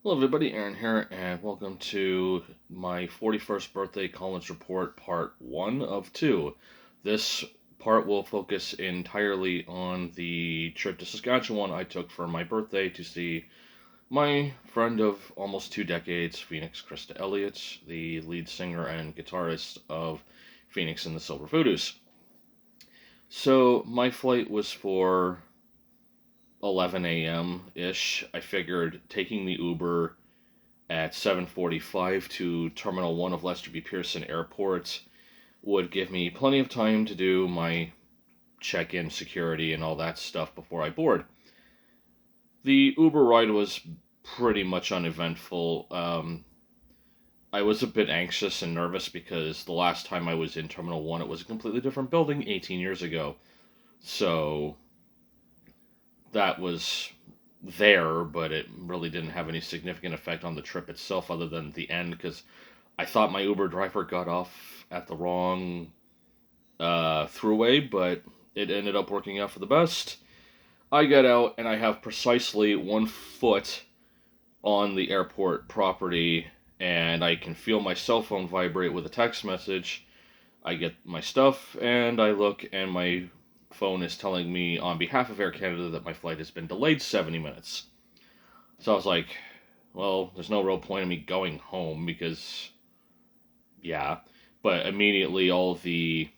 Hello, everybody. Aaron here, and welcome to my 41st birthday college report, part one of two. This part will focus entirely on the trip to Saskatchewan I took for my birthday to see my friend of almost 2 decades, Phoenix Krista Elliott, the lead singer and guitarist of Phoenix and the Silver Voodoos. So, my flight was for 11 a.m. ish. I figured taking the Uber at 7:45 to Terminal 1 of Lester B. Pearson Airport would give me plenty of time to do my check-in security and all that stuff before I board. The Uber ride was pretty much uneventful. I was a bit anxious and nervous because the last time I was in Terminal 1 it was a completely different building 18 years ago. So that was there, but it really didn't have any significant effect on the trip itself other than the end because I thought my Uber driver got off at the wrong throughway, but it ended up working out for the best. I get out and I have precisely 1 foot on the airport property, and I can feel my cell phone vibrate with a text message. I get my stuff and I look, and my phone is telling me on behalf of Air Canada that my flight has been delayed 70 minutes. So I was like, well, there's no real point in me going home because, yeah. But immediately all the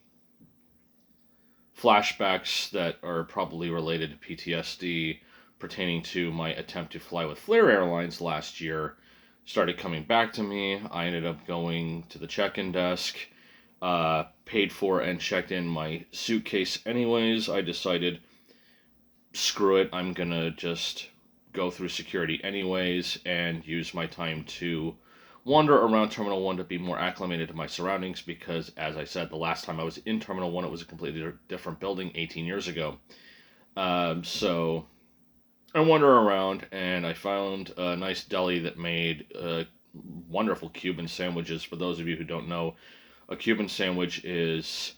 flashbacks that are probably related to PTSD pertaining to my attempt to fly with Flair Airlines last year started coming back to me. I ended up going to the check-in desk, paid for and checked in my suitcase anyways. I decided, screw it, I'm gonna just go through security anyways and use my time to wander around Terminal 1 to be more acclimated to my surroundings because, as I said, the last time I was in Terminal 1, it was a completely different building 18 years ago. So I wander around and I found a nice deli that made wonderful Cuban sandwiches. For those of you who don't know, a Cuban sandwich is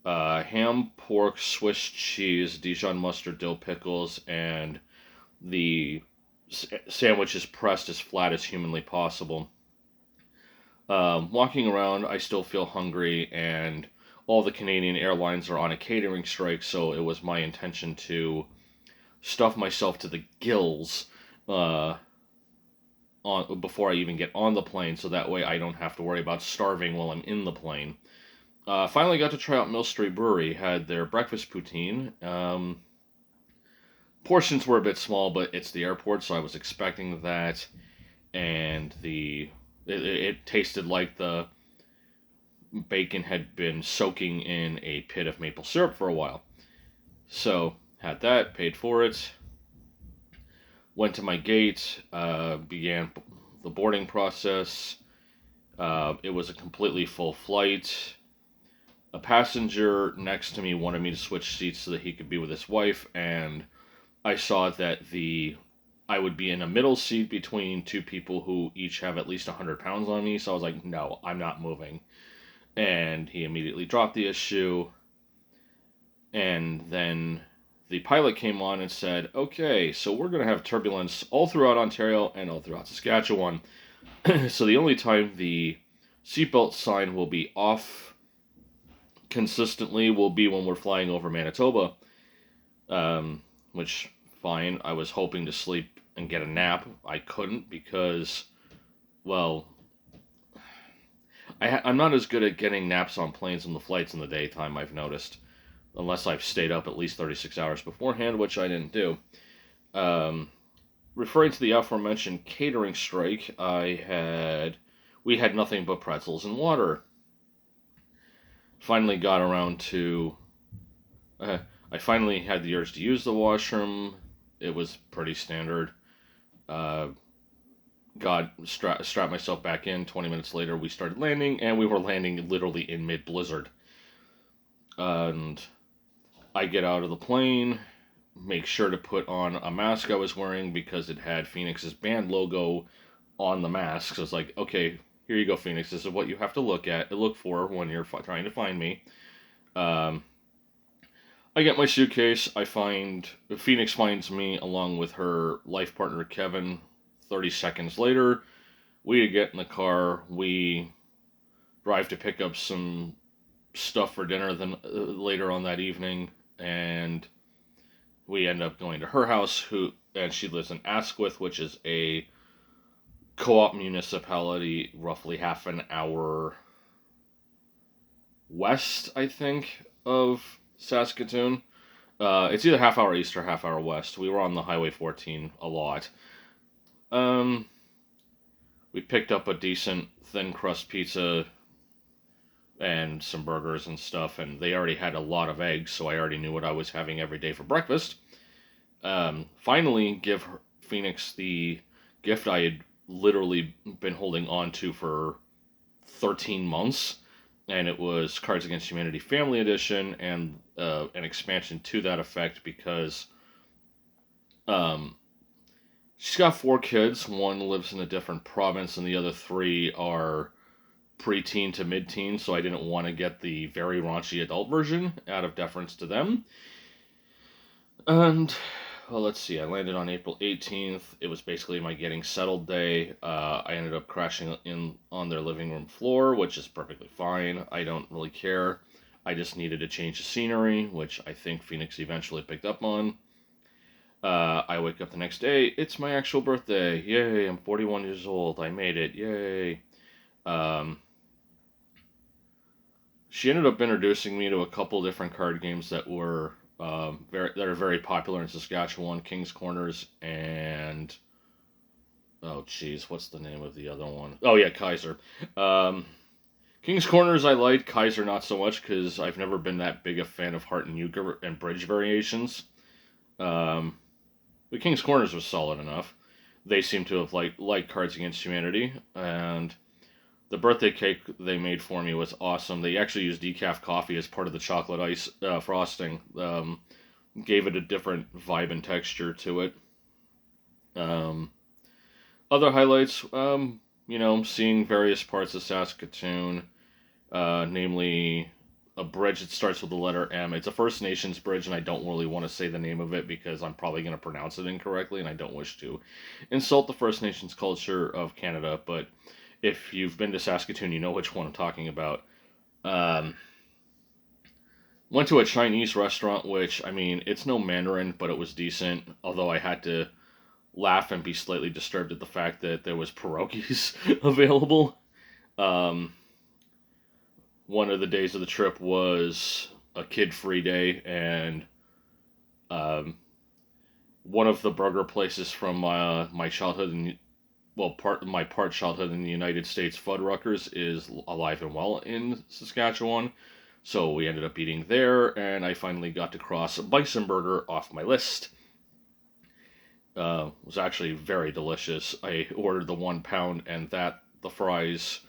ham, pork, Swiss cheese, Dijon mustard, dill pickles, and the sandwich is pressed as flat as humanly possible. Walking around, I still feel hungry, and all the Canadian airlines are on a catering strike, so it was my intention to stuff myself to the gills before I even get on the plane, so that way I don't have to worry about starving while I'm in the plane. Finally got to try out Mill Street Brewery, had their breakfast poutine. Portions were a bit small, but it's the airport, so I was expecting that, and it tasted like the bacon had been soaking in a pit of maple syrup for a while. So, had that, paid for it, went to my gate, began the boarding process. It was a completely full flight. A passenger next to me wanted me to switch seats so that he could be with his wife, and I saw that I would be in a middle seat between two people who each have at least 100 pounds on me, so I was like, no, I'm not moving. And he immediately dropped the issue. And then the pilot came on and said, okay, so we're going to have turbulence all throughout Ontario and all throughout Saskatchewan. So the only time the seatbelt sign will be off consistently will be when we're flying over Manitoba, which, fine. I was hoping to sleep and get a nap. I couldn't because, well, I'm not as good at getting naps on planes and the flights in the daytime, I've noticed. Unless I've stayed up at least 36 hours beforehand, which I didn't do. Um, Referring to the aforementioned catering strike, we had nothing but pretzels and water. Finally got around to, I finally had the urge to use the washroom. It was pretty standard. Uh, strapped myself back in. 20 minutes later, we started landing, and we were landing literally in mid blizzard. And I get out of the plane, make sure to put on a mask I was wearing because it had Phoenix's band logo on the mask. So it's like, okay, here you go, Phoenix. This is what you have to look for when you're trying to find me. Um, I get my suitcase. Phoenix finds me along with her life partner Kevin 30 seconds later, we get in the car, we drive to pick up some stuff for dinner then later on that evening, and we end up going to her house, and she lives in Asquith, which is a co-op municipality roughly half an hour west, I think, of Saskatoon. It's either half hour east or half hour west. We were on the Highway 14 a lot. Um, we picked up a decent thin crust pizza and some burgers and stuff, and they already had a lot of eggs, so I already knew what I was having every day for breakfast. Finally, give Phoenix the gift I had literally been holding on to for 13 months, and it was Cards Against Humanity Family Edition and an expansion to that effect because um, she's got 4 kids. One lives in a different province, and the other 3 are preteen to mid-teen, so I didn't want to get the very raunchy adult version out of deference to them. And, well, let's see, I landed on April 18th. It was basically my getting settled day. I ended up crashing in on their living room floor, which is perfectly fine. I don't really care. I just needed a change of scenery, which I think Phoenix eventually picked up on. I wake up the next day. It's my actual birthday. Yay, I'm 41 years old. I made it. Yay. She ended up introducing me to a couple different card games that were that are very popular in Saskatchewan, King's Corners and oh geez, what's the name of the other one? Oh yeah, Kaiser. King's Corners I like, Kaiser not so much because I've never been that big a fan of Heart and Euchre and Bridge variations. But King's Corners was solid enough. They seem to have liked Cards Against Humanity, and the birthday cake they made for me was awesome. They actually used decaf coffee as part of the chocolate ice frosting. Gave it a different vibe and texture to it. Other highlights, seeing various parts of Saskatoon, namely a bridge that starts with the letter M. It's a First Nations bridge, and I don't really want to say the name of it because I'm probably going to pronounce it incorrectly, and I don't wish to insult the First Nations culture of Canada, but if you've been to Saskatoon, you know which one I'm talking about. Went to a Chinese restaurant, which, I mean, it's no Mandarin, but it was decent, although I had to laugh and be slightly disturbed at the fact that there was pierogies available. One of the days of the trip was a kid-free day, and one of the burger places from my childhood part childhood in the United States, Fuddruckers, is alive and well in Saskatchewan. So we ended up eating there, and I finally got to cross Bison Burger off my list. It was actually very delicious. I ordered the 1 pound and the fries,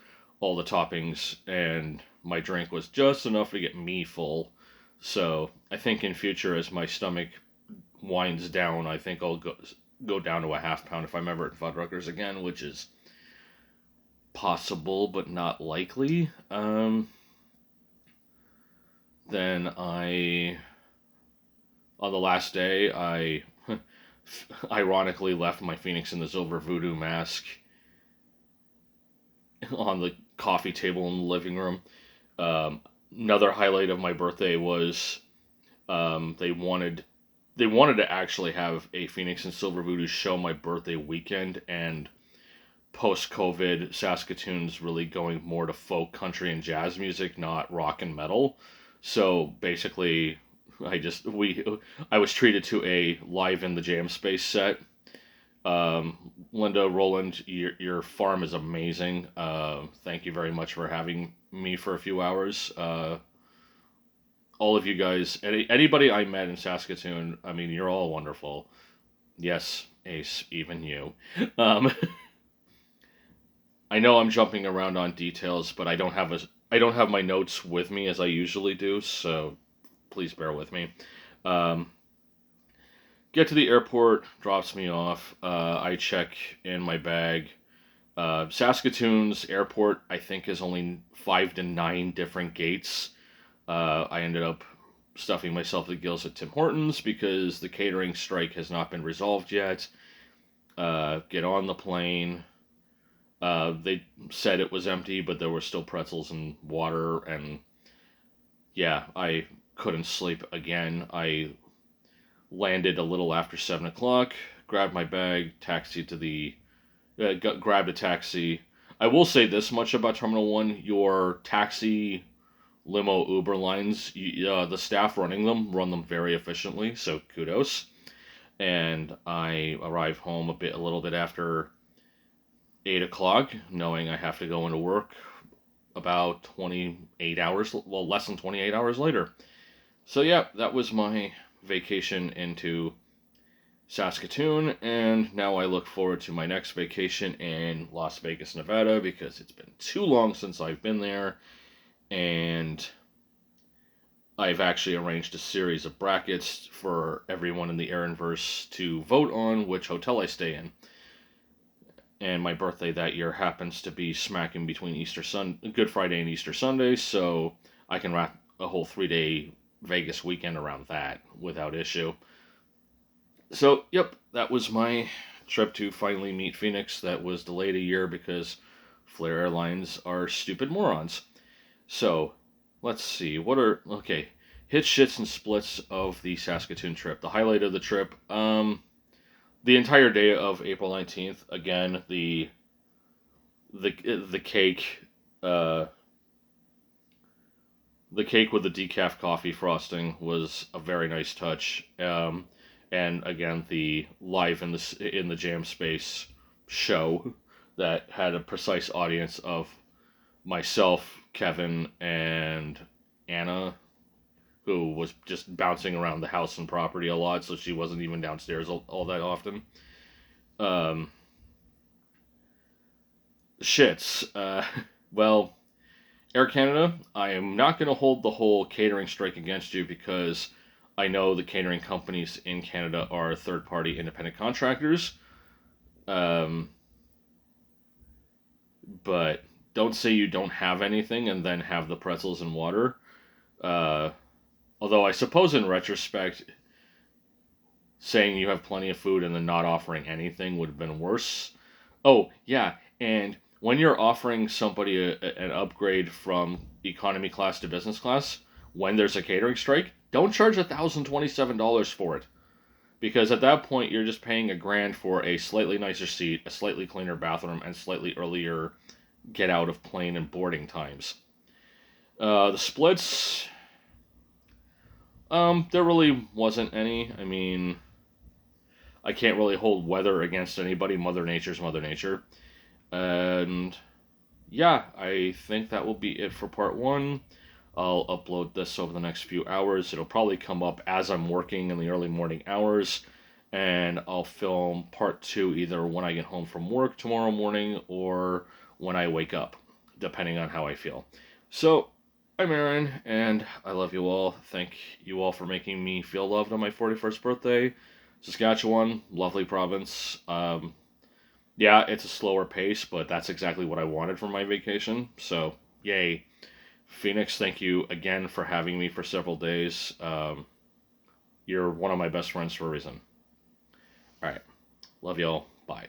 all the toppings, and my drink was just enough to get me full. So I think in future, as my stomach winds down, I think I'll go down to a half pound if I'm ever at Fuddruckers again, which is possible but not likely. Then on the last day, I ironically left my Phoenix in the Silver Voodoo mask on the coffee table in the living room. Another highlight of my birthday was they wanted to actually have a Phoenix and Silver Voodoo show my birthday weekend, and post-COVID, Saskatoon's really going more to folk, country, and jazz music, not rock and metal. So basically, I was treated to a Live in the Jam Space set. Linda, Roland, your farm is amazing. Thank you very much for having me for a few hours. All of you guys, anybody I met in Saskatoon, I mean, you're all wonderful. Yes, Ace, even you. I know I'm jumping around on details, but I don't have my notes with me as I usually do, so please bear with me. Get to the airport, drops me off. I check in my bag. Saskatoon's airport, I think, is only 5 to 9 different gates. I ended up stuffing myself to the gills at Tim Hortons because the catering strike has not been resolved yet. get on the plane. They said it was empty, but there were still pretzels and water, and yeah, I couldn't sleep again. I landed a little after 7 o'clock, grabbed my bag, taxied to the, grabbed a taxi. I will say this much about Terminal One: your taxi, limo, Uber lines, the staff running them run them very efficiently. So kudos. And I arrived home a little bit after 8 o'clock, knowing I have to go into work about 28 hours, well, less than 28 hours later. So, yeah, that was my vacation into Saskatoon, and now I look forward to my next vacation in Las Vegas, Nevada, because it's been too long since I've been there, and I've actually arranged a series of brackets for everyone in the Aaronverse to vote on which hotel I stay in. And my birthday that year happens to be smack in between Good Friday and Easter Sunday, so I can wrap a whole 3-day Vegas weekend around that without issue. So, yep, that was my trip to finally meet Phoenix. That was delayed a year because Flair Airlines are stupid morons. So, let's see. Okay, hits, shits, and splits of the Saskatoon trip. The highlight of the trip, the entire day of April 19th, again, the cake, the cake with the decaf coffee frosting was a very nice touch. And again, the live in the jam space show that had a precise audience of myself, Kevin, and Anna, who was just bouncing around the house and property a lot, so she wasn't even downstairs all that often. Shits. Well, Air Canada, I am not going to hold the whole catering strike against you because I know the catering companies in Canada are third-party independent contractors. But don't say you don't have anything and then have the pretzels and water. Although I suppose in retrospect, saying you have plenty of food and then not offering anything would have been worse. Oh, yeah, and when you're offering somebody an upgrade from economy class to business class, when there's a catering strike, don't charge $1,027 for it. Because at that point, you're just paying $1,000 for a slightly nicer seat, a slightly cleaner bathroom, and slightly earlier get out of plane and boarding times. The splits, there really wasn't any. I mean, I can't really hold weather against anybody. Mother Nature's Mother Nature. And yeah, I think that will be it for part one. I'll upload this over the next few hours. It'll probably come up as I'm working in the early morning hours. And I'll film part two either when I get home from work tomorrow morning or when I wake up, depending on how I feel. So, I'm Aaron, and I love you all. Thank you all for making me feel loved on my 41st birthday. Saskatchewan, lovely province. Yeah, it's a slower pace, but that's exactly what I wanted for my vacation. So, yay. Phoenix, thank you again for having me for several days. You're one of my best friends for a reason. All right. Love y'all. Bye.